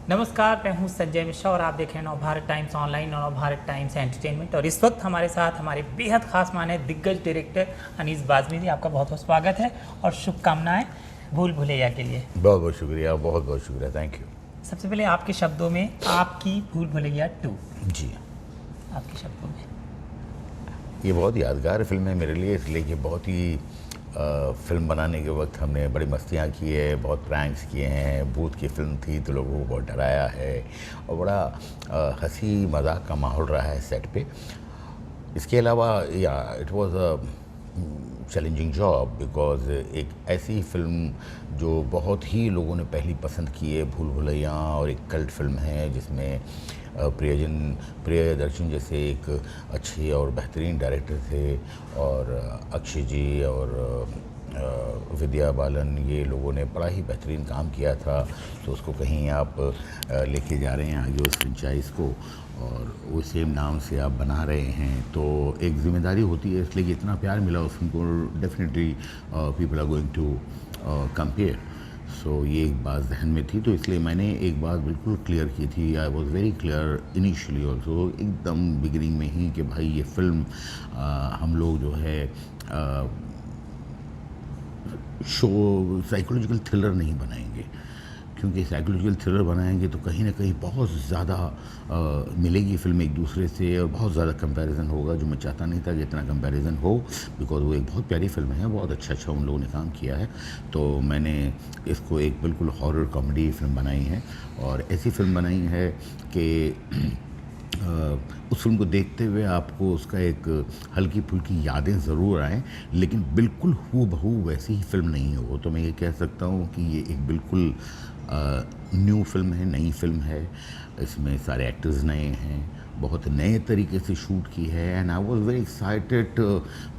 नमस्कार, मैं हूं संजय मिश्रा और आप देख रहे हैं नवभारत टाइम्स ऑनलाइन और नवभारत टाइम्स एंटरटेनमेंट। और इस वक्त हमारे साथ हमारे बेहद खास मान है दिग्गज डायरेक्टर अनीस बाज़मी जी। आपका बहुत बहुत स्वागत है और शुभकामनाएं भूल भुलैया के लिए। बहुत बहुत शुक्रिया, बहुत बहुत शुक्रिया, थैंक यू। सबसे पहले आपके शब्दों में आपकी भूल भुलैया 2। जी, आपके शब्दों में। ये बहुत यादगार फिल्म है मेरे लिए, इसलिए कि बहुत ही फिल्म बनाने के वक्त हमने बड़ी मस्तियाँ की है, बहुत प्रैंक्स किए हैं। भूत की फिल्म थी तो लोगों को बहुत डराया है और बड़ा हंसी मजाक का माहौल रहा है सेट पे। इसके अलावा या it was a challenging job because एक ऐसी फिल्म जो बहुत ही लोगों ने पहली पसंद की है, भूल भुलैया, और एक कल्ट फिल्म है जिसमें प्रियदर्शन जैसे एक अच्छे और बेहतरीन डायरेक्टर थे, और अक्षय जी और विद्या बालन, ये लोगों ने बड़ा ही बेहतरीन काम किया था। तो उसको कहीं आप लेके जा रहे हैं आगे उस फ्रेंचाइज को, और वो सेम नाम से आप बना रहे हैं, तो एक जिम्मेदारी होती है। इसलिए कि इतना प्यार मिला उस फिल्म को, definitely people are going to compare. So ये एक बात जहन में थी, तो इसलिए मैंने एक बात बिल्कुल क्लियर की थी। I was very clear initially also, एकदम बिगिनिंग में ही, कि भाई ये फिल्म हम लोग जो है शो साइकोलॉजिकल थ्रिलर नहीं बनाएंगे, क्योंकि साइकोलॉजिकल थ्रिलर बनाएंगे तो कहीं ना कहीं बहुत ज़्यादा मिलेगी फिल्म एक दूसरे से, और बहुत ज़्यादा कंपैरिजन होगा, जो मैं चाहता नहीं था कि इतना कंपैरिजन हो, बिकॉज वो एक बहुत प्यारी फिल्म है, बहुत अच्छा उन लोगों ने काम किया है। तो मैंने इसको एक बिल्कुल हॉरर कॉमेडी फिल्म बनाई है, और ऐसी फिल्म बनाई है कि उस फिल्म को देखते हुए आपको उसका एक हल्की फुल्की यादें ज़रूर आएँ, लेकिन बिल्कुल हूबहू वैसी ही फिल्म नहीं हो। तो मैं ये कह सकता हूँ कि ये एक बिल्कुल न्यू फिल्म है, नई फिल्म है। इसमें सारे एक्टर्स नए हैं, बहुत नए तरीके से शूट की है, and I was very excited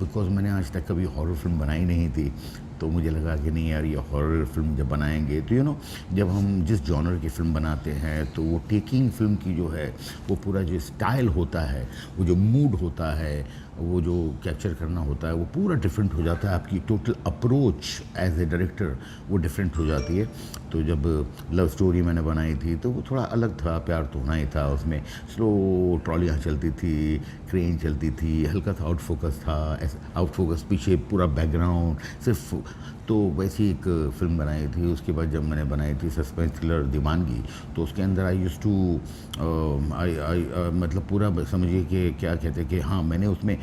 because मैंने आज तक कभी हॉरर फिल्म बनाई नहीं थी। तो मुझे लगा कि नहीं यार, ये हॉरर फिल्म जब बनाएंगे तो जब हम जिस जॉनर की फ़िल्म बनाते हैं, तो वो टेकिंग फिल्म की जो है, वो पूरा जो स्टाइल होता है, वो जो मूड होता है, वो जो कैप्चर करना होता है, वो पूरा डिफरेंट हो जाता है। आपकी total approach as a director वो डिफरेंट हो जाती है। तो जब लव स्टोरी मैंने बनाई थी तो वो थोड़ा अलग था, प्यार तो होना ही था। उसमें स्लो ट्रॉलियाँ चलती थी, क्रेन चलती थी, हल्का सा आउट फोकस था, आउट फोकस पीछे पूरा बैकग्राउंड सिर्फ। तो वैसी एक फ़िल्म बनाई थी। उसके बाद जब मैंने बनाई थी सस्पेंस थ्रिलर दीवानगी, तो उसके अंदर आई यूज़ टू मतलब पूरा समझिए कि क्या कहते हैं कि हाँ, मैंने उसमें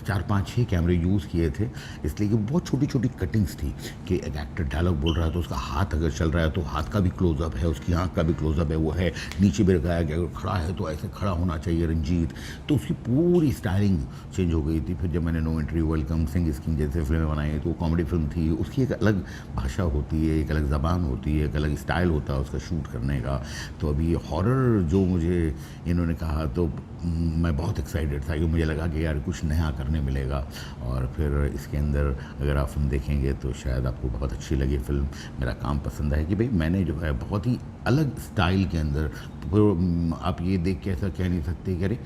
4-5-6 कैमरे यूज़ किए थे, इसलिए कि बहुत छोटी छोटी कटिंग्स थी कि एक एक्टर डायलॉग बोल रहा है तो उसका हाथ अगर चल रहा है तो हाथ का भी क्लोज़अप है, उसकी आँख का भी क्लोज़अप है, वो है नीचे भी रखाया गया, अगर खड़ा है तो ऐसे खड़ा होना चाहिए रंजीत। तो उसकी पूरी स्टाइलिंग चेंज हो गई थी। फिर जब मैंने no entry welcome, Singh is king जैसे फिल्में बनाई, तो कॉमेडी फिल्म थी, उसकी एक अलग भाषा होती है, एक अलग ज़बान होती है, एक अलग स्टाइल होता है उसका शूट करने का। तो अभी हॉरर जो मुझे इन्होंने कहा, तो मैं बहुत एक्साइटेड था, कि मुझे लगा कि यार कुछ नया करने मिलेगा। और फिर इसके अंदर अगर आप फिल्म देखेंगे तो शायद आपको बहुत अच्छी लगे फिल्म। मेरा काम पसंद है कि भाई मैंने जो है बहुत ही अलग स्टाइल के अंदर, तो आप ये देख के ऐसा कह नहीं सकते कि अरे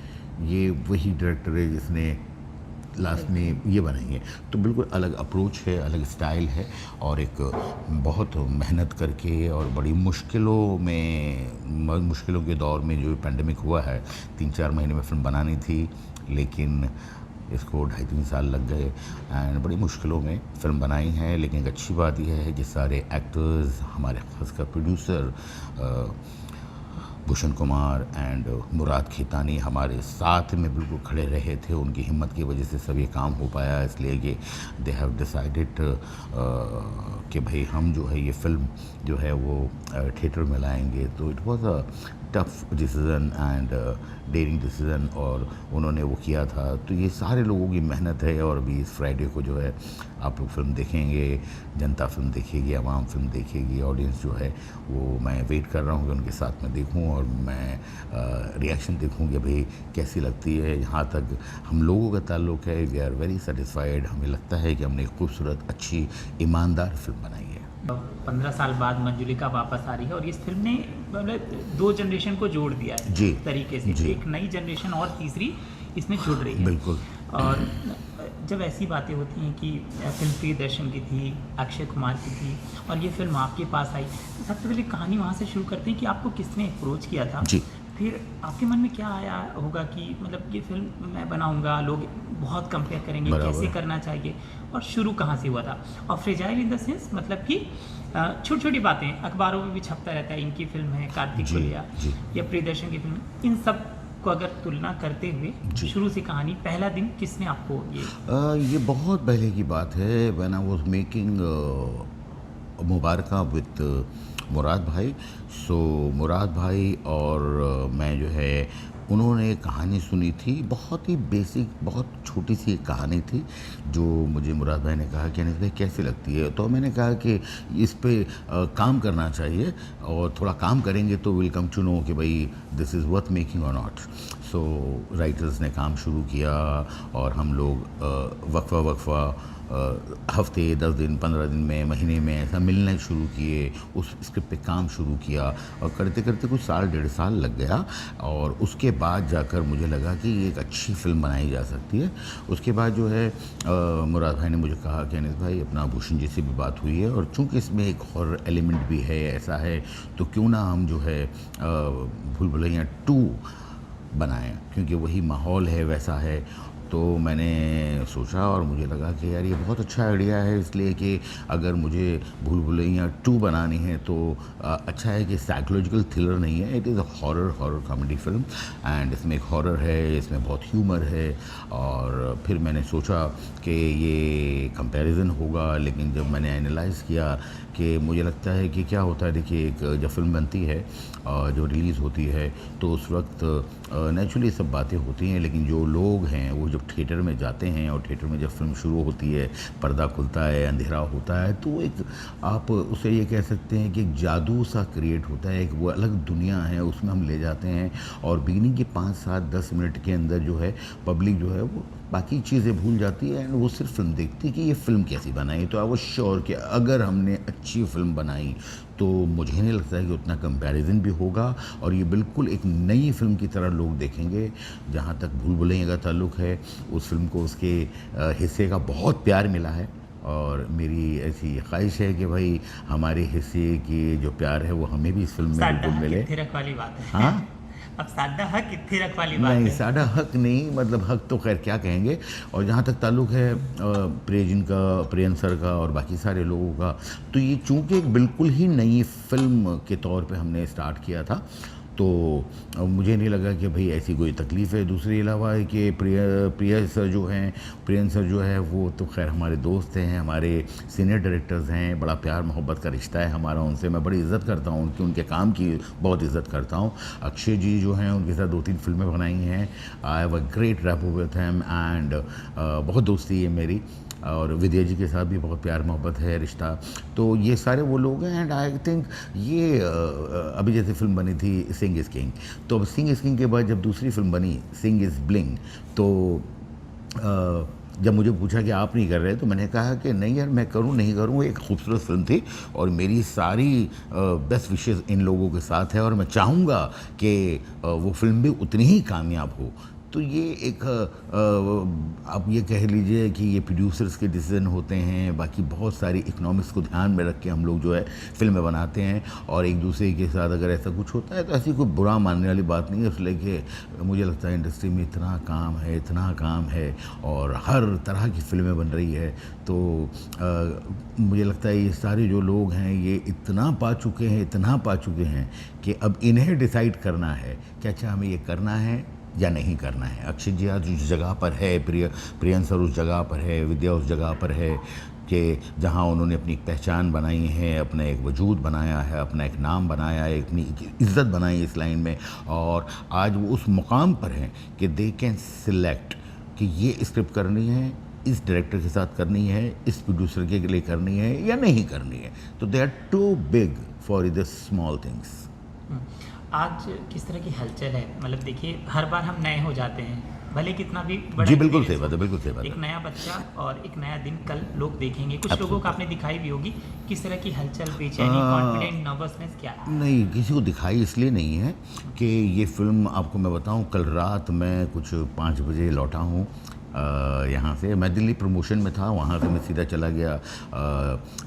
ये वही डायरेक्टर है जिसने लास्ट में ये बनाई है। तो बिल्कुल अलग अप्रोच है, अलग स्टाइल है, और एक बहुत मेहनत करके और बड़ी मुश्किलों के दौर में जो पेंडेमिक हुआ है, 3-4 महीने में फिल्म बनानी थी, लेकिन इसको 2.5-3 साल लग गए, एंड बड़ी मुश्किलों में फिल्म बनाई है। लेकिन एक अच्छी बात यह है कि सारे एक्टर्स, हमारे खासकर प्रोड्यूसर भूषण कुमार एंड मुराद खेतानी हमारे साथ में बिल्कुल खड़े रहे थे। उनकी हिम्मत की वजह से सब ये काम हो पाया, इसलिए कि दे हैव डिसाइडेड कि भाई हम जो है ये फिल्म जो है वो थिएटर में लाएंगे। तो it was a tough decision and daring decision, और उन्होंने वो किया था। तो ये सारे लोगों की मेहनत है, और अभी इस फ्राइडे को जो है आप लोग फिल्म देखेंगे, जनता फिल्म देखेगी, आवाम फिल्म देखेगी, ऑडियंस जो है वो, मैं वेट कर रहा हूँ कि उनके साथ में देखूँ और मैं रिएक्शन देखूँ कि भाई कैसी लगती है। यहाँ तक हम लोगों का ताल्लुक़ है, वी आर वेरी सेटिस्फाइड। हमें लगता है कि हमने एक खूबसूरत, अच्छी, ईमानदार फिल्म बनाई है। 15 साल बाद मंजुलिका वापस आ रही है, और इस फिल्म ने मतलब 2 जनरेशन को जोड़ दिया है जी तरीके से। जी। एक नई जनरेशन और तीसरी इसमें जुड़ रही है। बिल्कुल। और जब ऐसी बातें होती हैं कि फिल्म प्रियदर्शन की थी, अक्षय कुमार की थी और ये फिल्म आपके पास आई, तो सबसे पहले कहानी वहाँ से शुरू करते हैं कि आपको किसने अप्रोच किया था। जी। फिर आपके मन में क्या आया होगा कि मतलब ये फिल्म मैं बनाऊंगा, लोग बहुत कंपेयर करेंगे, बराबर। कैसे करना चाहिए, और शुरू कहाँ से हुआ था। और फ्रेजाइल इन द सेंस मतलब कि छोटी छोटी बातें अखबारों में भी छपता रहता है, इनकी फिल्म है, कार्तिक जी, कोलिया जी। या प्रियदर्शन की फिल्म, इन सब को अगर तुलना करते हुए जी। शुरू से कहानी, पहला दिन किसने आपको ये बहुत पहले की बात है, when I was making Mubarakan with Murad भाई। सो मुराद भाई और मैं जो है, उन्होंने कहानी सुनी थी, बहुत ही बेसिक, बहुत छोटी सी एक कहानी थी जो मुझे मुराद भाई ने कहा कि अनिस भाई कैसी लगती है। तो मैंने कहा कि इस पे काम करना चाहिए और थोड़ा काम करेंगे तो विल कम टू नो कि भाई दिस इज़ वर्थ मेकिंग और नॉट। सो राइटर्स ने काम शुरू किया और हम लोग वक्फा हफ्ते 10 दिन 15 दिन में, महीने में ऐसा मिलने शुरू किए, उस स्क्रिप्ट पे काम शुरू किया और करते करते कुछ साल 1.5 साल लग गया। और उसके बाद जाकर मुझे लगा कि ये एक अच्छी फ़िल्म बनाई जा सकती है। उसके बाद जो है मुराद भाई ने मुझे कहा कि अनिस भाई, अपना भूषण जी से भी बात हुई है और चूँकि इसमें एक हॉरर एलिमेंट भी है, ऐसा है, तो क्यों ना हम जो है भूल भुलैया 2 बनाएं, क्योंकि वही माहौल है, वैसा है। तो मैंने सोचा और मुझे लगा कि यार ये बहुत अच्छा आइडिया है, इसलिए कि अगर मुझे भूल भुलैया 2 बनानी है तो अच्छा है कि साइकोलॉजिकल थ्रिलर नहीं है, it is a horror comedy film. And इसमें एक हॉरर है, इसमें बहुत ह्यूमर है। और फिर मैंने सोचा कि ये कंपैरिजन होगा, लेकिन जब मैंने एनालाइज़ किया कि मुझे लगता है कि क्या होता है, देखिए, एक जब फिल्म बनती है और जो रिलीज़ होती है तो उस वक्त नेचुरली सब बातें होती हैं, लेकिन जो लोग हैं वो जब थिएटर में जाते हैं और थिएटर में जब फिल्म शुरू होती है, पर्दा खुलता है, अंधेरा होता है, तो एक आप उसे ये कह सकते हैं कि एक जादू सा क्रिएट होता है, एक वो अलग दुनिया है, उसमें हम ले जाते हैं। और बिगिनिंग के 5, 7, 10 मिनट के अंदर जो है पब्लिक जो है वो बाकी चीज़ें भूल जाती है एंड वो सिर्फ फिल्म देखती है कि ये फ़िल्म कैसी बनाई। तो आई वाज श्योर कि अगर हमने अच्छी फ़िल्म बनाई तो मुझे नहीं लगता है कि उतना कंपैरिजन भी होगा और ये बिल्कुल एक नई फ़िल्म की तरह लोग देखेंगे। जहाँ तक भूल भुलैया का ताल्लुक़ है, उस फिल्म को उसके हिस्से का बहुत प्यार मिला है और मेरी ऐसी ख्वाहिश है कि भाई हमारे हिस्से की जो प्यार है वो हमें भी इस फिल्म में बिल्कुल मिले। थिरक वाली बात है। हाँ, अब साडा हक थिरक वाली बात नहीं, है। साडा हक नहीं, मतलब हक तो खैर क्या कहेंगे। और जहाँ तक ताल्लुक़ है प्रियजन का, प्रियन सर का और बाकी सारे लोगों का, तो ये चूँकि एक बिल्कुल ही नई फिल्म के तौर पे हमने स्टार्ट किया था, तो मुझे नहीं लगा कि भाई ऐसी कोई तकलीफ़ है। दूसरी अलावा है कि प्रिय सर जो हैं, प्रियन सर जो है, वो तो खैर हमारे दोस्त हैं, हमारे सीनियर डायरेक्टर्स हैं, बड़ा प्यार मोहब्बत का रिश्ता है हमारा उनसे। मैं बड़ी इज़्ज़त करता हूँ उनके काम की बहुत इज़्ज़त करता हूँ। अक्षय जी जो हैं, उनके साथ 2-3 फिल्में बनाई हैं। I have a great rapport with him and बहुत दोस्ती है मेरी। और विद्या जी के साथ भी बहुत प्यार मोहब्बत है, रिश्ता। तो ये सारे वो लोग हैं एंड आई थिंक ये अभी जैसे फिल्म बनी थी सिंग इज़ किंग, तो अब सिंग इज़ किंग के बाद जब दूसरी फिल्म बनी सिंग इज़ ब्लिंग, तो जब मुझे पूछा कि आप नहीं कर रहे, तो मैंने कहा कि नहीं यार, मैं करूं नहीं करूं, एक खूबसूरत फिल्म थी और मेरी सारी बेस्ट विशेस इन लोगों के साथ है और मैं चाहूँगा कि वो फिल्म भी उतनी ही कामयाब हो। तो ये एक आप ये कह लीजिए कि ये प्रोड्यूसर्स के डिसीजन होते हैं। बाकी बहुत सारी इकोनॉमिक्स को ध्यान में रख के हम लोग जो है फिल्में बनाते हैं और एक दूसरे के साथ अगर ऐसा कुछ होता है तो ऐसी कोई बुरा मानने वाली बात नहीं है। इसलिए कि मुझे लगता है इंडस्ट्री में इतना काम है और हर तरह की फिल्में बन रही है, तो मुझे लगता है ये सारे जो लोग हैं ये इतना पा चुके हैं कि अब इन्हें डिसाइड करना है कि अच्छा हमें ये करना है या नहीं करना है। अक्षय जी आज उस जगह पर है, प्रियन सर उस जगह पर है, विद्या उस जगह पर है कि जहाँ उन्होंने अपनी पहचान बनाई है, अपना एक वजूद बनाया है, अपना एक नाम बनाया है, अपनी इज़्ज़त बनाई इस लाइन में, और आज वो उस मुकाम पर हैं कि दे कैन सिलेक्ट कि ये स्क्रिप्ट करनी है, इस डायरेक्टर के साथ करनी है, इस प्रोड्यूसर के लिए करनी है या नहीं करनी है। तो they are too big for the small things. आज किस तरह की हलचल है, मतलब देखिए हर बार हम नए हो जाते हैं, भले कितना भी बड़ा। जी बिल्कुल सही बात है, बिल्कुल सही बात है। एक नया बच्चा और एक नया दिन कल लोग देखेंगे। कुछ लोगों को आपने दिखाई भी होगी, किस तरह की हलचल, बेचैनी, कॉन्फिडेंट, नर्वसनेस क्या है? नहीं, किसी को दिखाई इसलिए नहीं है कि ये फिल्म, आपको मैं बताऊं, कल रात मैं कुछ 5 बजे लौटा हूँ यहाँ से। मैं दिल्ली प्रमोशन में था, वहाँ से मैं सीधा चला गया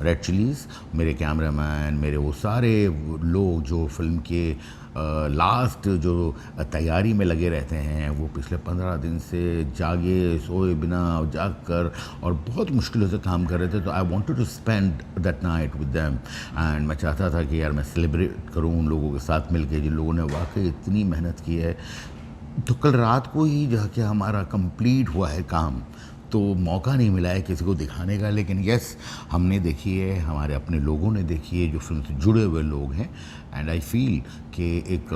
रेड चिलीज़। मेरे कैमरामैन, मेरे वो सारे लोग जो फिल्म के लास्ट जो तैयारी में लगे रहते हैं, वो पिछले 15 दिन से जागे सोए बिना जाग कर और बहुत मुश्किलों से काम कर रहे थे। तो I wanted to spend that night with them and मैं चाहता था कि यार मैं सेलिब्रेट करूं उन लोगों के साथ मिलके जिन लोगों ने वाकई इतनी मेहनत की है। तो कल रात को ही जाके हमारा कंप्लीट हुआ है काम, तो मौका नहीं मिला है किसी को दिखाने का। लेकिन यस, हमने देखी है, हमारे अपने लोगों ने देखी है जो फिल्म से जुड़े हुए लोग हैं। एंड आई फील कि एक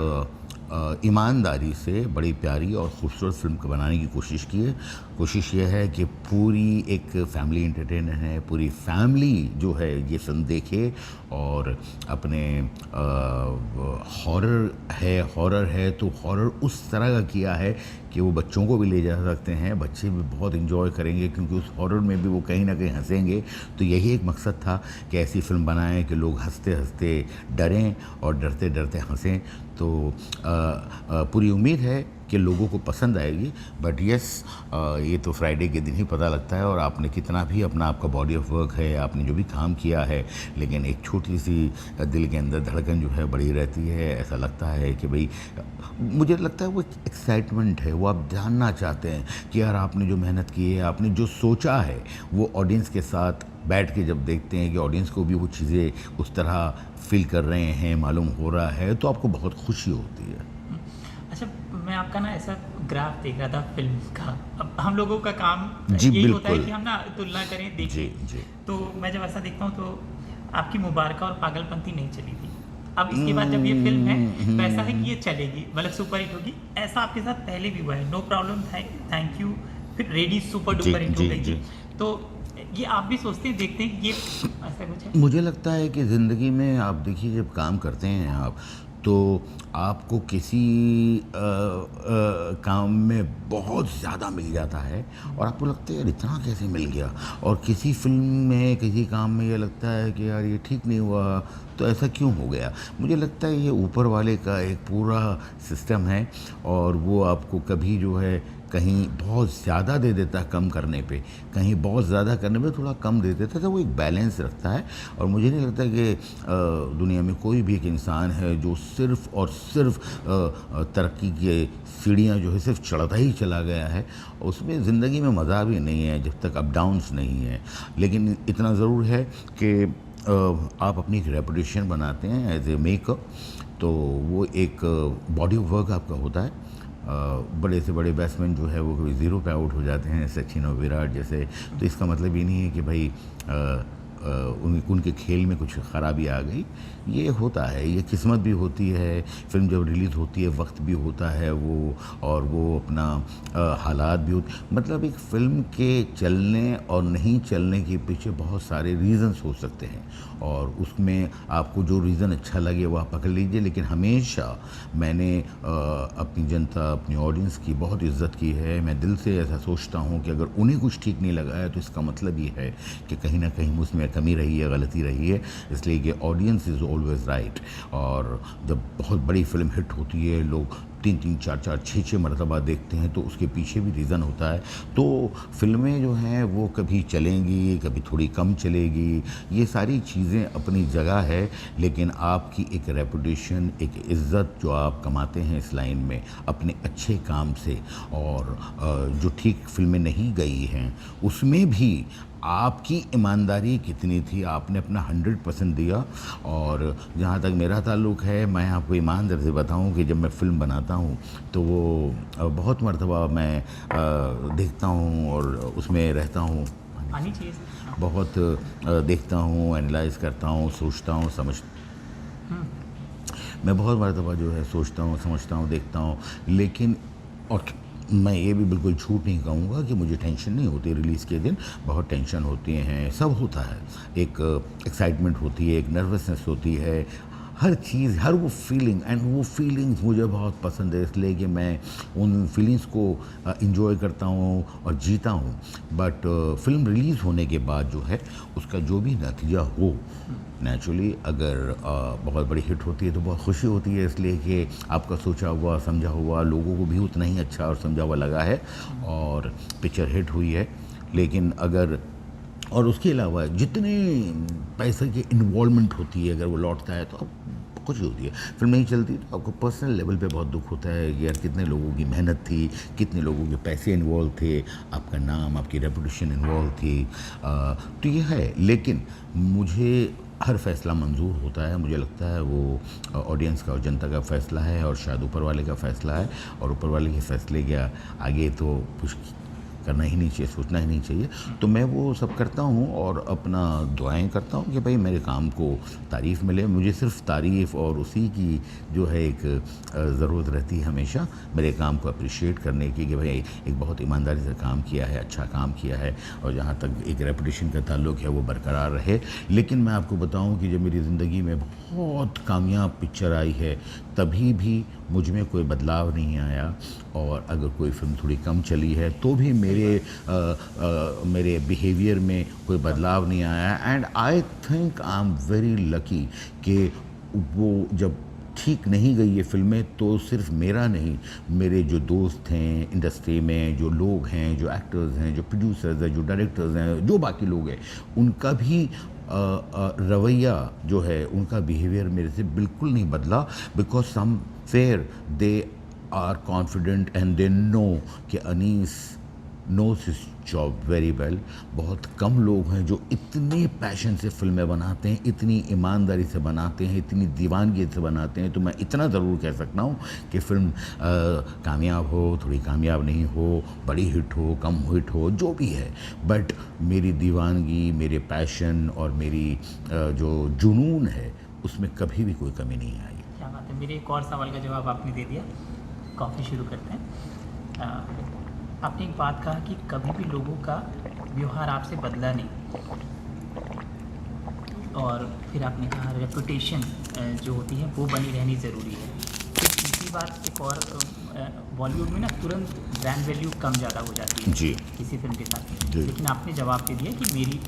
ईमानदारी से बड़ी प्यारी और ख़ूबसूरत फिल्म को बनाने की कोशिश की है। कोशिश ये है कि पूरी एक फैमिली एंटरटेनर है, पूरी फैमिली जो है ये फिल्म देखे और अपने हॉरर है तो हॉरर उस तरह का किया है कि वो बच्चों को भी ले जा सकते हैं, बच्चे भी बहुत इन्जॉय करेंगे क्योंकि उस हॉरर में भी वो कहीं ना कहीं हंसेंगे। तो यही एक मकसद था कि ऐसी फिल्म बनाएं कि लोग हंसते हंसते डरें और डरते डरते हंसें। तो पूरी उम्मीद है कि लोगों को पसंद आएगी। बट यस, ये तो फ्राइडे के दिन ही पता लगता है और आपने कितना भी अपना आपका बॉडी ऑफ वर्क है, आपने जो भी काम किया है, लेकिन एक छोटी सी दिल के अंदर धड़कन जो है बड़ी रहती है। ऐसा लगता है कि भाई, मुझे लगता है वो एक्साइटमेंट है, वो आप जानना चाहते हैं कि यार आपने जो मेहनत की है, आपने जो सोचा है, वो ऑडियंस के साथ बैठ के जब देखते हैं कि ऑडियंस को भी वो चीज़ें उस तरह फील कर रहे हैं, मालूम हो रहा है, तो आपको बहुत खुशी होती है। अच्छा, मैं आपका ना ऐसा ग्राफ देख रहा था फिल्म का। अब हम लोगों का काम जी, यही होता है बिल्कुल। कि हम ना तुलना करें, देखें। जी जी। तो मैं जब ऐसा देखता हूँ तो आपकी मुबारका और पागलपंती नहीं चली थी। अब इसके बाद जब ये फिल्म है वैसा है कि ये चलेगी, मतलब सुपर हिट होगी। ऐसा आपके साथ पहले भी हुआ है, नो प्रॉब्लम, थैंक यू, फिर रेडी सुपर डुपर हिट हो गई थी। तो ये आप भी सोचते हैं, देखते हैं ये ऐसा कुछ है? मुझे लगता है कि ज़िंदगी में आप देखिए, जब काम करते हैं आप, तो आपको किसी काम में बहुत ज़्यादा मिल जाता है और आपको लगता है यार इतना कैसे मिल गया। और किसी फिल्म में, किसी काम में ये लगता है कि यार ये ठीक नहीं हुआ, तो ऐसा क्यों हो गया। मुझे लगता है ये ऊपर वाले का एक पूरा सिस्टम है और वो आपको कभी जो है कहीं बहुत ज़्यादा दे देता है कम करने पे, कहीं बहुत ज़्यादा करने पे थोड़ा कम दे देता है। तो वो एक बैलेंस रखता है और मुझे नहीं लगता कि दुनिया में कोई भी एक इंसान है जो सिर्फ़ और सिर्फ तरक्की के सीढ़ियाँ जो है सिर्फ चढ़ता ही चला गया है। उसमें ज़िंदगी में मज़ा भी नहीं है जब तक अप डाउन्स नहीं है। लेकिन इतना ज़रूर है कि आप अपनी एक रेपुटेशन बनाते हैं एज ए मेकर, तो वो एक बॉडी ऑफ वर्क आपका होता है। बड़े से बड़े बैट्समैन जो है वो कभी ज़ीरो पे आउट हो जाते हैं, सचिन और विराट जैसे। तो इसका मतलब ये नहीं है कि भाई उनके खेल में कुछ ख़राबी आ गई। ये होता है, ये किस्मत भी होती है। फिल्म जब रिलीज़ होती है वक्त भी होता है वो, और वो अपना हालात भी होते, मतलब एक फ़िल्म के चलने और नहीं चलने के पीछे बहुत सारे रीज़न्स हो सकते हैं और उसमें आपको जो रीज़न अच्छा लगे वो आप पकड़ लीजिए। लेकिन हमेशा मैंने अपनी जनता, अपनी ऑडियंस की बहुत इज़्ज़त की है। मैं दिल से ऐसा सोचता हूँ कि अगर उन्हें कुछ ठीक नहीं लगा है तो इसका मतलब ये है कि कहीं ना कहीं उसमें कमी रही है, गलती रही है। इसलिए कि ऑडियंस इज़ ऑलवेज़ राइट। और जब बहुत बड़ी फिल्म हिट होती है, लोग 3-3, 4-4, 6-6 मरतबा देखते हैं, तो उसके पीछे भी रीज़न होता है। तो फिल्में जो हैं वो कभी चलेंगी, कभी थोड़ी कम चलेगी, ये सारी चीज़ें अपनी जगह है। लेकिन आपकी एक रेपुटेशन, एक इज़्ज़त जो आप कमाते हैं इस लाइन में अपने अच्छे काम से, और जो ठीक फिल्में नहीं गई हैं उसमें भी आपकी ईमानदारी कितनी थी, आपने अपना 100% दिया। और जहाँ तक मेरा ताल्लुक़ है, मैं आपको ईमानदारी से बताऊँ कि जब मैं फ़िल्म बनाता हूँ तो वो बहुत मरतबा मैं देखता हूँ और उसमें रहता हूँ, आनी चाहिए। बहुत देखता हूँ, एनालाइज़ करता हूँ, सोचता हूँ, मैं बहुत मरतबा जो है सोचता हूँ, समझता हूँ, देखता हूँ। लेकिन और मैं ये भी बिल्कुल झूठ नहीं कहूँगा कि मुझे टेंशन नहीं होती। रिलीज़ के दिन बहुत टेंशन होती हैं, सब होता है, एक एक्साइटमेंट होती है, एक नर्वसनेस होती है, हर चीज़, हर वो फीलिंग, एंड वो फीलिंग्स मुझे बहुत पसंद है, इसलिए कि मैं उन फीलिंग्स को इंजॉय करता हूँ और जीता हूँ। बट फिल्म रिलीज़ होने के बाद जो है उसका जो भी नतीजा हो, नेचुरली अगर बहुत बड़ी हिट होती है तो बहुत खुशी होती है, इसलिए कि आपका सोचा हुआ समझा हुआ लोगों को भी उतना ही अच्छा और समझा हुआ लगा है और पिक्चर हिट हुई है। लेकिन अगर और उसके अलावा जितने पैसे की इन्वॉल्वमेंट होती है, अगर वो लौटता है तो अब खुशी होती है। फिल्म नहीं चलती तो आपको पर्सनल लेवल पे बहुत दुख होता है कि यार कितने लोगों की मेहनत थी, कितने लोगों के पैसे इन्वॉल्व थे, आपका नाम, आपकी रेपुटेशन इन्वॉल्व थी। तो ये है, लेकिन मुझे हर फैसला मंजूर होता है। मुझे लगता है वो ऑडियंस का और जनता का फ़ैसला है और शायद ऊपर वाले का फ़ैसला है, और ऊपर वाले के फ़ैसले के आगे तो कुछ करना ही नहीं चाहिए, सोचना ही नहीं चाहिए। तो मैं वो सब करता हूँ और अपना दुआएं करता हूँ कि भाई मेरे काम को तारीफ़ मिले। मुझे सिर्फ तारीफ़ और उसी की जो है एक ज़रूरत रहती है हमेशा, मेरे काम को अप्रिशिएट करने की, कि भाई एक बहुत ईमानदारी से काम किया है, अच्छा काम किया है, और जहाँ तक एक रेपुटेशन का ताल्लुक़ है वो बरकरार रहे। लेकिन मैं आपको बताऊँ कि जब मेरी ज़िंदगी में बहुत कामयाब पिक्चर आई है तभी भी मुझ में कोई बदलाव नहीं आया, और अगर कोई फिल्म थोड़ी कम चली है तो भी मेरे बिहेवियर में कोई बदलाव नहीं आया। And I think I am very lucky कि वो जब ठीक नहीं गई ये फिल्में तो सिर्फ मेरा नहीं, मेरे जो दोस्त हैं इंडस्ट्री में, जो लोग हैं, जो एक्टर्स हैं, जो प्रोड्यूसर्स हैं, जो डायरेक्टर्स हैं, जो बाकी लोग हैं, उनका भी रवैया जो है, उनका बिहेवियर मेरे से बिल्कुल नहीं बदला। Because some fair they are confident and they know कि Anees knows his job very well. बहुत कम लोग हैं जो इतने पैशन से फिल्में बनाते हैं, इतनी ईमानदारी से बनाते हैं, इतनी दीवानगी से बनाते हैं। तो मैं इतना ज़रूर कह सकता हूँ कि फ़िल्म कामयाब हो, थोड़ी कामयाब नहीं हो, बड़ी हिट हो, कम हिट हो, जो भी है, बट मेरी दीवानगी, मेरे पैशन और मेरी जो जुनून है उसमें कभी भी कोई कमी नहीं आई। क्या बात है। मेरे एक और सवाल का जवाब आपने दे दिया। कॉफ़ी शुरू करते हैं। आपने एक बात कहा कि कभी भी लोगों का व्यवहार आपसे बदला नहीं, और फिर आपने कहा रेपुटेशन जो होती है वो बनी रहनी ज़रूरी है। फिर इसी बात एक और, बॉलीवुड में ना तुरंत ब्रांड वैल्यू कम ज़्यादा हो जाती है जी किसी फिल्म के साथ, जी। लेकिन आपने जवाब दे दिया कि मेरी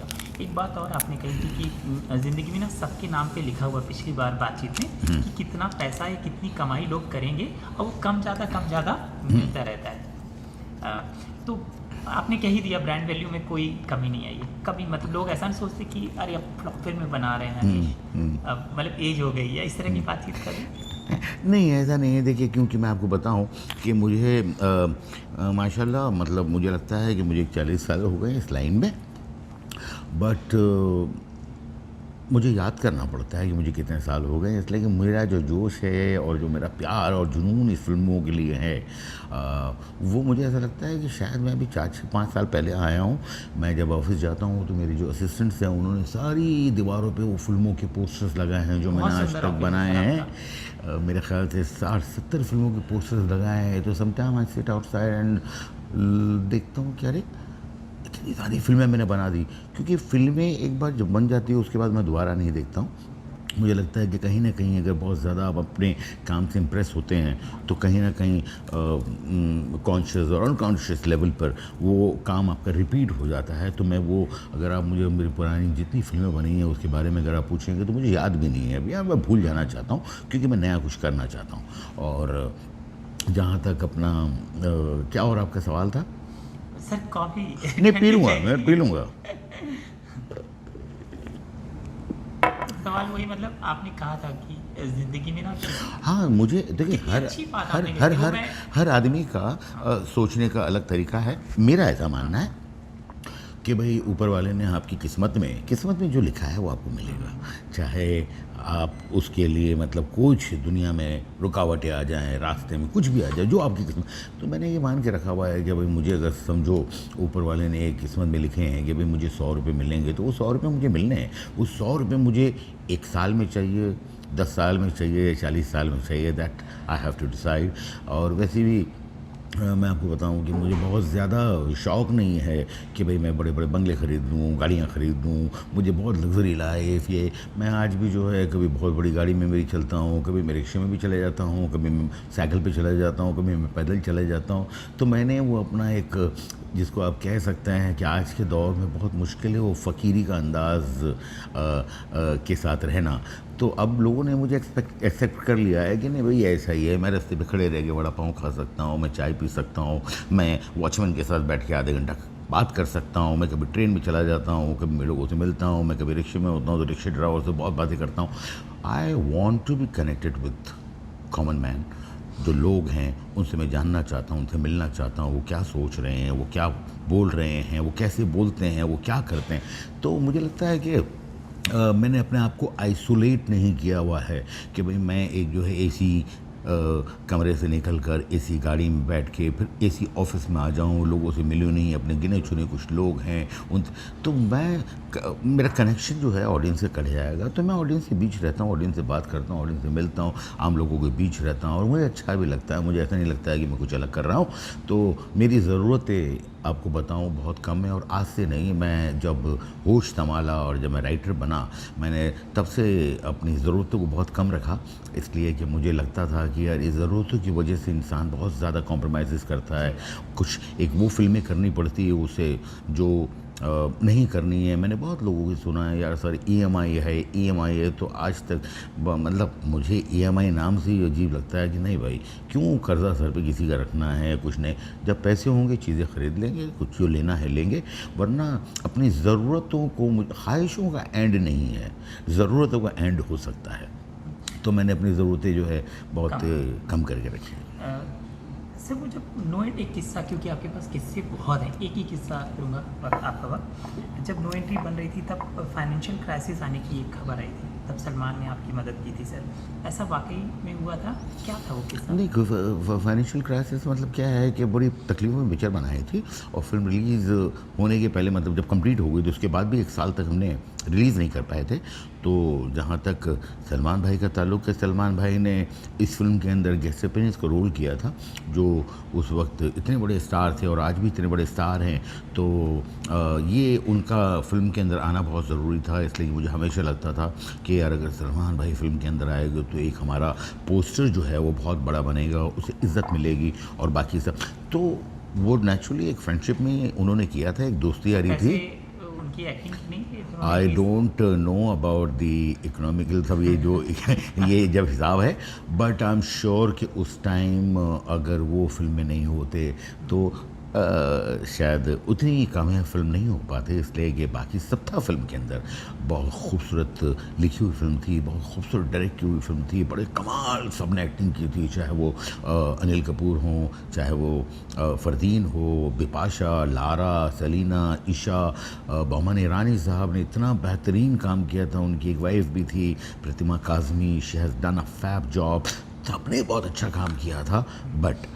एक बात और आपने कही थी कि ज़िंदगी में ना सबके नाम पे लिखा हुआ पिछली बार बातचीत में कि कितना पैसा या कितनी कमाई लोग करेंगे और वो कम ज़्यादा मिलता रहता है। तो आपने कह ही दिया ब्रांड वैल्यू में कोई कमी नहीं आई है कभी। मतलब लोग ऐसा नहीं सोचते कि अरे अब फ्लॉप फिल्म बना रहे हैं, अब मतलब एज हो गई है, इस तरह की बातचीत करें। नहीं, ऐसा नहीं है। देखिए, क्योंकि मैं आपको बताऊं कि मुझे माशाल्लाह, मतलब मुझे लगता है कि मुझे 40 साल हो गए इस लाइन में, बट मुझे याद करना पड़ता है कि मुझे कितने साल हो गए, इसलिए कि मेरा जो जोश है और जो मेरा प्यार और जुनून इस फिल्मों के लिए है, वो मुझे ऐसा लगता है कि शायद मैं अभी 4-5 साल पहले आया हूँ। मैं जब ऑफिस जाता हूँ तो मेरे जो असिस्टेंट्स हैं उन्होंने सारी दीवारों पे वो फिल्मों के पोस्टर्स लगाए हैं जो मैंने आज तक बनाए हैं। मेरे ख्याल से 60-70 फिल्मों के पोस्टर्स लगाए हैं। तो sometime I sit outside and देखता हूँ कि अरे इतनी सारी फिल्में मैंने बना दी, क्योंकि फिल्में एक बार जब बन जाती है उसके बाद मैं दोबारा नहीं देखता हूँ। मुझे लगता है कि कहीं ना कहीं अगर बहुत ज़्यादा आप अपने काम से इम्प्रेस होते हैं तो कहीं ना कहीं कॉन्शियस और अनकॉन्शियस लेवल पर वो काम आपका रिपीट हो जाता है। तो मैं वो, अगर आप मुझे मेरी पुरानी जितनी फिल्में बनी हैं उसके बारे में अगर आप पूछेंगे तो मुझे याद भी नहीं है अभी, मैं भूल जाना चाहता हूँ क्योंकि मैं नया कुछ करना चाहता हूँ। और जहाँ तक अपना क्या और आपका सवाल था? सर कॉफ़ी नहीं, पी लूँगा, मैं पी लूँगा। सवाल वही, मतलब आपने कहा था कि ज़िंदगी में ना, हाँ, मुझे देखिए हर आदमी का सोचने का अलग तरीका है। मेरा ऐसा मानना है कि भाई ऊपर वाले ने आपकी किस्मत में जो लिखा है वो आपको मिलेगा, चाहे आप उसके लिए मतलब कुछ दुनिया में रुकावटें आ जाएं, रास्ते में कुछ भी आ जाए, जो आपकी किस्मत। तो मैंने ये मान के रखा हुआ है कि भाई मुझे अगर समझो ऊपर वाले ने एक किस्मत में लिखे हैं कि भाई मुझे 100 रुपये मिलेंगे, तो वो 100 रुपये मुझे मिलने हैं। वो 100 रुपये मुझे 1 साल में चाहिए, 10 साल में चाहिए, 40 साल में चाहिए, that I have to decide. और वैसे भी मैं आपको बताऊं कि मुझे बहुत ज़्यादा शौक़ नहीं है कि भाई मैं बड़े बड़े बंगले ख़रीद लूँ, गाड़ियाँ ख़रीद लूँ, मुझे बहुत लग्जरी लाइफ ये। मैं आज भी जो है कभी बहुत बड़ी गाड़ी में मेरी चलता हूँ, कभी मैं रिक्शे में भी चले जाता हूँ, कभी मैं साइकिल पे चला जाता हूँ, कभी मैं पैदल चले जाता हूँ। तो मैंने वो अपना एक, जिसको आप कह सकते हैं कि आज के दौर में बहुत मुश्किल है वो फ़कीरी का अंदाज़ के साथ रहना। तो अब लोगों ने मुझे एक्सेप्ट कर लिया है कि नहीं भाई ऐसा ही है, मैं रास्ते पे खड़े रह के वड़ा पाव खा सकता हूँ, मैं चाय पी सकता हूँ, मैं वॉचमैन के साथ बैठ के आधे घंटा बात कर सकता हूँ, मैं कभी ट्रेन में चला जाता हूँ, कभी मैं लोगों से मिलता हूँ, मैं कभी रिक्शे में होता हूँ तो रिक्शे ड्राइवर से बहुत बातें करता हूँ। I want to be connected with common man. जो लोग हैं उनसे मैं जानना चाहता हूँ, उनसे मिलना चाहता हूँ, वो क्या सोच रहे हैं, वो क्या बोल रहे हैं, वो कैसे बोलते हैं, वो क्या करते हैं। तो मुझे लगता है कि मैंने अपने आप को आइसोलेट नहीं किया हुआ है कि भाई मैं एक जो है एसी कमरे से निकलकर एसी गाड़ी में बैठ के फिर एसी ऑफिस में आ जाऊं, लोगों से मिलूं नहीं, अपने गिने चुने कुछ लोग हैं उन, तो मेरा कनेक्शन जो है ऑडियंस से कट जाएगा। तो मैं ऑडियंस के बीच रहता हूँ, ऑडियंस से बात करता हूँ, ऑडियंस से मिलता हूँ, आम लोगों के बीच रहता हूँ और मुझे अच्छा भी लगता है। मुझे ऐसा नहीं लगता है कि मैं कुछ अलग कर रहा हूँ। तो मेरी ज़रूरतें आपको बताऊं बहुत कम है और आज से नहीं, मैं जब होश संभाला और जब मैं राइटर बना मैंने तब से अपनी ज़रूरतों को बहुत कम रखा, इसलिए कि मुझे लगता था कि यार इस ज़रूरतों की वजह से इंसान बहुत ज़्यादा कॉम्प्रोमाइज़ करता है। कुछ एक वो फिल्में करनी पड़ती है उसे जो नहीं करनी है। मैंने बहुत लोगों की सुना है यार सर ईएमआई है, तो आज तक मतलब मुझे ईएमआई नाम से ही अजीब लगता है कि नहीं भाई क्यों कर्जा सर पे किसी का रखना है। कुछ नहीं, जब पैसे होंगे चीज़ें ख़रीद लेंगे, कुछ जो लेना है लेंगे, वरना अपनी ज़रूरतों को, ख्वाहिशों का एंड नहीं है, ज़रूरतों का एंड हो सकता है। तो मैंने अपनी ज़रूरतें जो है बहुत कम करके रखी है। सर वो जब नो एंट्री एक किस्सा, क्योंकि आपके पास किस्से बहुत हैं, एक ही किस्सा लूँगा आपका वक्त, जब नो एंट्री बन रही थी तब फाइनेंशियल क्राइसिस आने की एक खबर आई थी, तब सलमान ने आपकी मदद की थी सर, ऐसा वाकई में हुआ था? क्या था वो किस्सा? नहीं, फाइनेंशियल क्राइसिस मतलब क्या है कि बड़ी तकलीफ़ों में पिक्चर बनाई थी और फिल्म रिलीज़ होने के पहले, मतलब जब कंप्लीट हो गई तो उसके बाद भी 1 साल तक हमने रिलीज़ नहीं कर पाए थे। तो जहाँ तक सलमान भाई का ताल्लुक़ है, सलमान भाई ने इस फिल्म के अंदर गेस्ट अपीयरेंस का रोल किया था, जो उस वक्त इतने बड़े स्टार थे और आज भी इतने बड़े स्टार हैं। तो ये उनका फिल्म के अंदर आना बहुत ज़रूरी था, इसलिए मुझे हमेशा लगता था कि यार अगर सलमान भाई फिल्म के अंदर आएगा तो एक हमारा पोस्टर जो है वो बहुत बड़ा बनेगा, उसे इज़्ज़त मिलेगी और बाकी सब। तो वो नेचुरली एक फ्रेंडशिप में उन्होंने किया था, एक दोस्ती आ रही थी। उनकी एक्टिंग नहीं, I don't know about the economical सब ये जो ये जब हिसाब है, बट आई एम श्योर कि उस टाइम अगर वो फिल्में नहीं होते तो शायद उतनी कामयाब फिल्म नहीं हो पाती, इसलिए कि बाकी सब था फिल्म के अंदर। बहुत खूबसूरत लिखी हुई फिल्म थी, बहुत खूबसूरत डायरेक्ट की हुई फिल्म थी, बड़े कमाल सब ने एक्टिंग की थी, चाहे वो अनिल कपूर हों, चाहे वो फरदीन हो, बिपाशा, लारा, सलीना, ईशा, बोमन ईरानी साहब ने इतना बेहतरीन काम किया था। उनकी एक वाइफ भी थी Pratima Kazmi, she has done a fab job, सबने बहुत अच्छा काम किया था। बट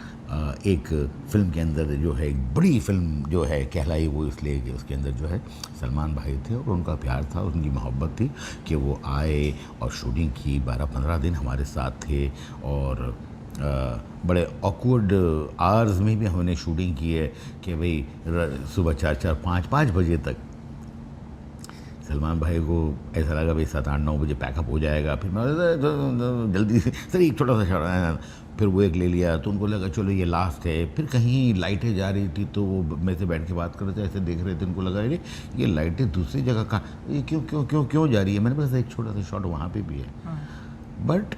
एक फ़िल्म के अंदर जो है एक बड़ी फ़िल्म जो है कहलाई वो इसलिए कि उसके अंदर जो है सलमान भाई थे और उनका प्यार था, उनकी मोहब्बत थी कि वो आए और शूटिंग की, 12-15 दिन हमारे साथ थे और बड़े ऑकवर्ड आवर्स में भी हमने शूटिंग की है कि भाई सुबह 4-4, 5-5 बजे तक। सलमान भाई को ऐसा लगा भाई 7-8-9 बजे पैकअप हो जाएगा, फिर मैं जल्दी से सर एक छोटा सा शॉट, फिर वो एक ले लिया तो उनको लगा चलो ये लास्ट है। फिर कहीं लाइटें जा रही थी तो वो मेरे से बैठ के बात कर रहे थे, ऐसे देख रहे थे, उनको लगा अरे ये लाइटें दूसरी जगह कहाँ, ये क्यों जा रही है। मैंने पास एक छोटा सा शॉट वहाँ पे भी है। बट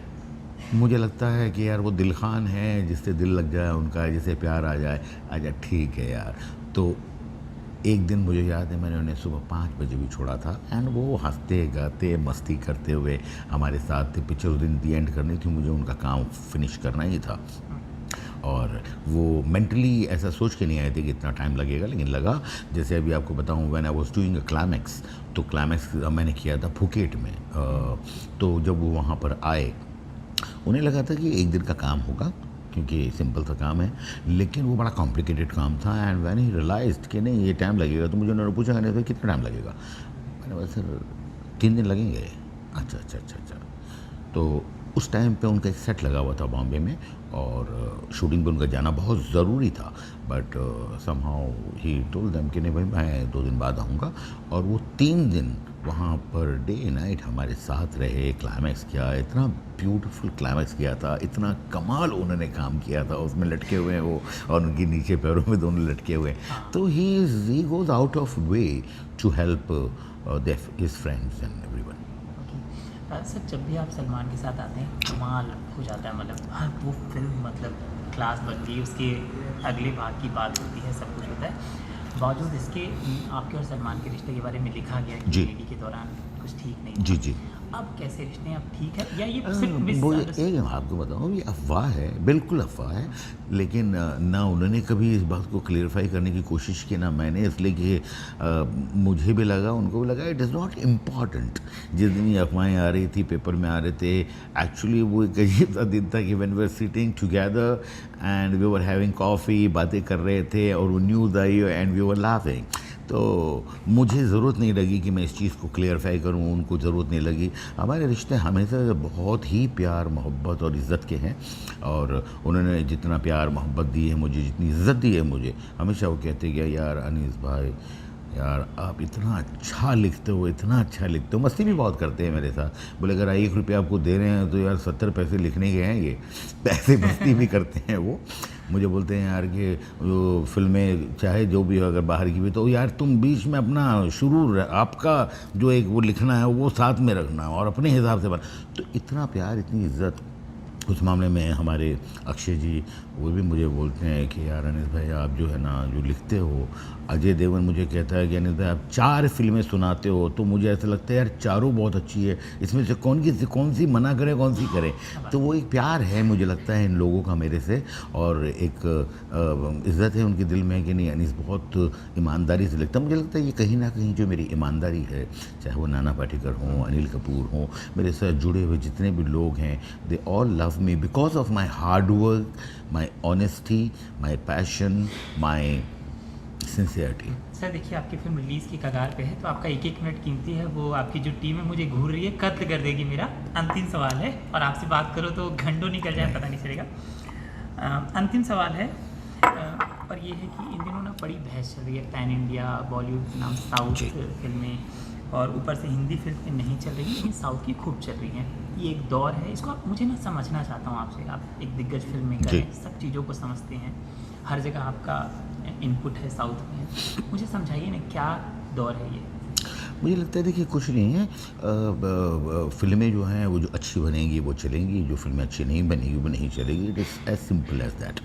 मुझे लगता है कि यार वो दिल खान है, जिससे दिल लग जाए उनका, जिसे प्यार आ जाए आजा, ठीक है यार। तो एक दिन मुझे याद है मैंने उन्हें सुबह 5 बजे भी छोड़ा था एंड वो हंसते गाते मस्ती करते हुए हमारे साथ थे। पिक्चर उस दिन दी एंड करनी थी, मुझे उनका काम फिनिश करना ही था और वो मेंटली ऐसा सोच के नहीं आए थे कि इतना टाइम लगेगा, लेकिन लगा। जैसे अभी आपको बताऊं, when I was doing a climax, तो क्लाइमैक्स मैंने किया था फुकेट में। तो जब वो वहाँ पर आए उन्हें लगा था कि एक दिन का काम होगा क्योंकि सिंपल सा काम है, लेकिन वो बड़ा कॉम्प्लिकेटेड काम था। एंड व्हेन ही रियलाइज्ड कि नहीं ये टाइम लगेगा, तो मुझे उन्होंने पूछा कहने तो कितना टाइम लगेगा। मैंने बोला सर 3 दिन लगेंगे। अच्छा। तो उस टाइम पे उनका एक सेट लगा हुआ था बॉम्बे में और शूटिंग पे उनका जाना बहुत ज़रूरी था, but somehow he told them कि नहीं भाई मैं 2 दिन बाद आऊँगा। और वो 3 दिन वहाँ पर डे नाइट हमारे साथ रहे, क्लाइमैक्स किया, इतना ब्यूटीफुल क्लाइमैक्स किया था, इतना कमाल उन्होंने काम किया था, उसमें लटके हुए हैं वो और उनके नीचे पैरों में दोनों लटके हुए हैं। तो he goes out of way to help his friends and everyone. Sir जब भी आप सलमान के साथ आते हैं कमाल हो जाता है, मतलब हर वो फिल्म मतलब क्लास बनती है, उसके अगले भाग की बात होती है, सब कुछ होता है। बावजूद इसके आपके और सलमान के रिश्ते के बारे में लिखा गया कि जी। लेडी के दौरान कुछ ठीक नहीं था। जी जी। अब कैसे रिश्ते हैं, अब ठीक है या ये सिर्फ वो एक मैं आपको बताऊँ, ये अफवाह है, बिल्कुल अफवाह है। लेकिन ना उन्होंने कभी इस बात को क्लियरफाई करने की कोशिश की, ना मैंने, इसलिए कि मुझे भी लगा, उनको भी लगा इट इज़ नॉट इम्पॉर्टेंट। जिस दिन ये अफवाहें आ रही थी, पेपर में आ रहे थे, एक्चुअली वो एक अजीब सा दिन था कि when we were sitting together and we were having coffee, बातें कर रहे थे और वो न्यूज़ आई एंड वी वर लाफिंग। तो मुझे ज़रूरत नहीं लगी कि मैं इस चीज़ को क्लियरफाई करूं, उनको ज़रूरत नहीं लगी। हमारे रिश्ते हमेशा बहुत ही प्यार, मोहब्बत और इज़्ज़त के हैं और उन्होंने जितना प्यार मोहब्बत दी है मुझे, जितनी इज़्ज़त दी है मुझे, हमेशा वो कहते गए यार अनीस भाई यार आप इतना अच्छा लिखते हो, इतना अच्छा लिखते हो। मस्ती भी बहुत करते हैं मेरे साथ, बोले अगर 1 रुपया आपको दे रहे हैं तो यार 70 पैसे लिखने के हैं, ये पैसे मस्ती भी करते हैं वो। मुझे बोलते हैं यार कि वो फिल्में चाहे जो भी हो, अगर बाहर की भी, तो यार तुम बीच में अपना शुरू आपका जो एक वो लिखना है वो साथ में रखना और अपने हिसाब से बना। तो इतना प्यार, इतनी इज़्ज़त उस मामले में हमारे अक्षय जी, वो भी मुझे बोलते हैं कि यार अनिस भाई आप जो है ना जो लिखते हो। अजय देवगन मुझे कहता है कि अनिस भाई आप 4 फिल्में सुनाते हो, तो मुझे ऐसा लगता है यार चारों बहुत अच्छी है, इसमें से कौन सी मना करे, कौन सी करे। तो वो एक प्यार है मुझे लगता है इन लोगों का मेरे से, और एक इज़्ज़त है उनके दिल में कि नहीं अनिस बहुत ईमानदारी से लिखता है। मुझे लगता है ये कहीं ना कहीं जो मेरी ईमानदारी है, चाहे वो नाना पाटेकर हों, अनिल कपूर हों, मेरे साथ जुड़े हुए जितने भी लोग हैं, they all love me because of my hard work, my honesty, my passion, my sincerity. Sir देखिए आपकी फिल्म रिलीज़ की कगार पे है, तो आपका 1-1 मिनट कीमती है, वो आपकी जो टीम है मुझे घूर रही है, कत्ल कर देगी। मेरा अंतिम सवाल है और आपसे बात करो तो घंटों निकल जाए पता नहीं चलेगा। अंतिम सवाल है और ये है कि इन दिनों ना बड़ी बहस चल रही है, पैन इंडिया बॉलीवुड नाम साउथ फिल्में, और ऊपर से हिंदी फिल्में नहीं चल रही, लेकिन साउथ की खूब चल रही हैं। ये एक दौर है, इसको आप मुझे ना समझना चाहता हूँ आपसे। आप एक दिग्गज फिल्म मेकर हैं, सब चीज़ों को समझते हैं, हर जगह आपका इनपुट है साउथ में, मुझे समझाइए ना क्या दौर है ये। मुझे लगता है देखिए कुछ नहीं है, फिल्में जो हैं वो जो अच्छी बनेंगी वो चलेंगी, जो फिल्में अच्छी नहीं बनेगी वो नहीं चलेगी। It is as simple as that.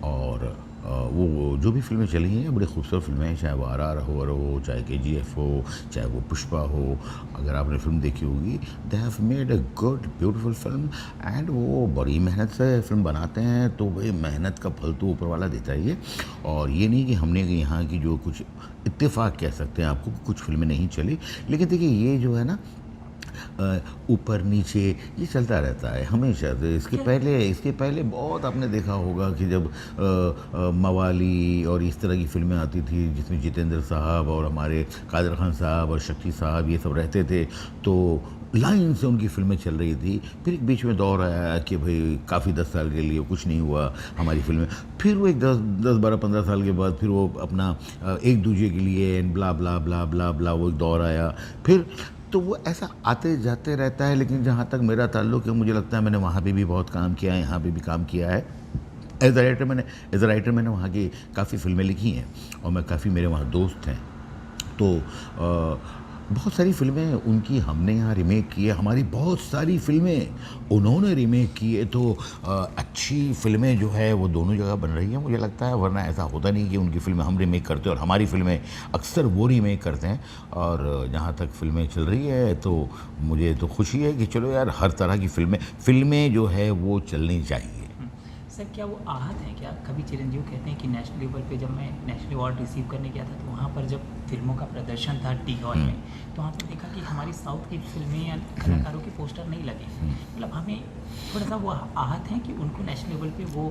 और वो जो भी फिल्में चली हैं बड़ी खूबसूरत फिल्में हैं, चाहे वो RR हो, चाहे KGF हो, चाहे वो पुष्पा हो। अगर आपने फिल्म देखी होगी, they have made a good beautiful film and वो बड़ी मेहनत से फिल्म बनाते हैं, तो भाई मेहनत का फल तो ऊपर वाला देता ही है। और ये नहीं कि हमने यहाँ की जो कुछ इत्तेफाक कह सकते हैं आपको, कुछ फिल्में नहीं चली, लेकिन देखिए ये जो है ना ऊपर नीचे ये चलता रहता है हमेशा से। इसके पहले बहुत आपने देखा होगा कि जब मवाली और इस तरह की फिल्में आती थी जिसमें जितेंद्र साहब और हमारे कादर खान साहब और शक्ति साहब ये सब रहते थे, तो लाइन से उनकी फिल्में चल रही थी। फिर एक बीच में दौर आया कि भाई काफ़ी 10 साल के लिए कुछ नहीं हुआ हमारी फिल्में, फिर वो एक 10-12-15 साल के बाद फिर वो अपना एक दूसरे के लिए ब्ला ब्ला ब्ला ब्ला ब्ला वो एक दौर आया फिर, तो वो ऐसा आते जाते रहता है। लेकिन जहाँ तक मेरा ताल्लुक़ है, मुझे लगता है मैंने वहाँ पे भी बहुत काम किया है, यहाँ पे भी काम किया है। एज अ राइटर मैंने वहाँ की काफ़ी फिल्में लिखी हैं और मैं काफ़ी मेरे वहाँ दोस्त हैं, तो बहुत सारी फिल्में उनकी हमने यहाँ रीमेक की है, हमारी बहुत सारी फिल्में उन्होंने रीमेक की है। तो अच्छी फिल्में जो है वो दोनों जगह बन रही है मुझे लगता है, वरना ऐसा होता नहीं कि उनकी फिल्में हम रीमेक करते हैं और हमारी फिल्में अक्सर वो रीमेक करते हैं। और जहाँ तक फिल्में चल रही है तो मुझे तो खुशी है कि चलो यार हर तरह की फिल्में जो है वो चलनी चाहिए। सर क्या वो आहत हैं क्या? कभी चिरंजीव कहते हैं कि नेशनल लेवल पे जब मैं नेशनल अवार्ड रिसीव करने गया था, तो वहाँ पर जब फिल्मों का प्रदर्शन था टी हॉल में, तो वहाँ पर देखा कि हमारी साउथ की फिल्में या कलाकारों के पोस्टर नहीं लगे। मतलब हमें थोड़ा सा वो आहत हैं कि उनको नेशनल लेवल पे वो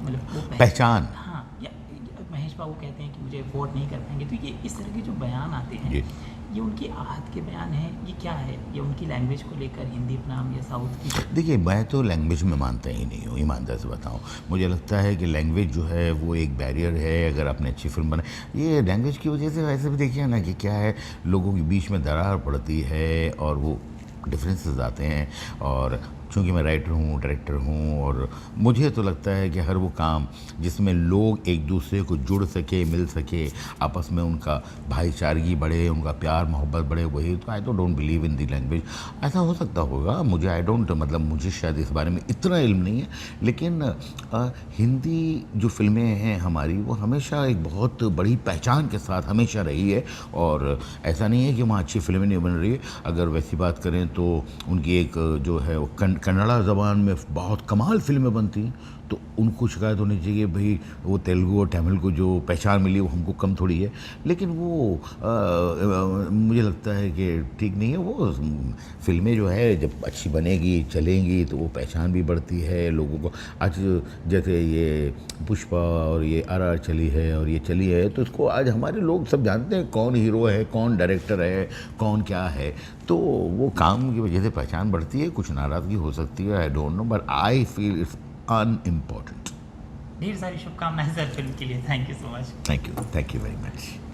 मतलब वो पहचान, हाँ, या महेश बाबू कहते हैं कि मुझे अफोर्ड नहीं कर पाएंगे, तो ये इस तरह के जो बयान आते हैं जी। ये उनकी आहत के बयान हैं, ये क्या है? ये उनकी लैंग्वेज को लेकर, हिंदी बनाम या साउथ की? देखिए, मैं तो लैंग्वेज में मानता ही नहीं हूँ, ईमानदार से बताऊँ। मुझे लगता है कि लैंग्वेज जो है वो एक बैरियर है। अगर आपने अच्छी फिल्म बनाई, ये लैंग्वेज की वजह से वैसे भी देखिए ना कि क्या है, लोगों के बीच में दरार पड़ती है और वो डिफरेंसेस आते हैं। और चूँकि मैं राइटर हूँ, डायरेक्टर हूँ, और मुझे तो लगता है कि हर वो काम जिसमें लोग एक दूसरे को जुड़ सके, मिल सके, आपस में उनका भाईचारगी बढ़े, उनका प्यार मोहब्बत बढ़े, वही तो। आई तो don't believe in the language. ऐसा हो सकता होगा, मुझे आई डोंट, मतलब मुझे शायद इस बारे में इतना इल्म नहीं है। लेकिन हिंदी जो फिल्में हैं हमारी, वो हमेशा एक बहुत बड़ी पहचान के साथ हमेशा रही है। और ऐसा नहीं है कि वहाँ अच्छी फिल्में नहीं बन रही है। अगर वैसी बात करें तो उनकी एक जो है वो कन्नड़ा ज़बान में बहुत कमाल फिल्में बनती हैं, तो उनको शिकायत होनी चाहिए भाई वो तेलुगु और तमिल को जो पहचान मिली वो हमको कम थोड़ी है। लेकिन वो मुझे लगता है कि ठीक नहीं है। वो फिल्में जो है जब अच्छी बनेगी, चलेंगी, तो वो पहचान भी बढ़ती है लोगों को। आज जैसे ये पुष्पा और ये RR चली है और ये चली है, तो इसको आज हमारे लोग सब जानते हैं कौन हीरो है, कौन डायरेक्टर है, कौन क्या है। तो वो काम की वजह से पहचान बढ़ती है। कुछ नाराज़गी हो सकती है, I don't know, but I feel it's unimportant. ढेर सारी शुभकामनाएं सर फिल्म के लिए। Thank you so much. Thank you very much.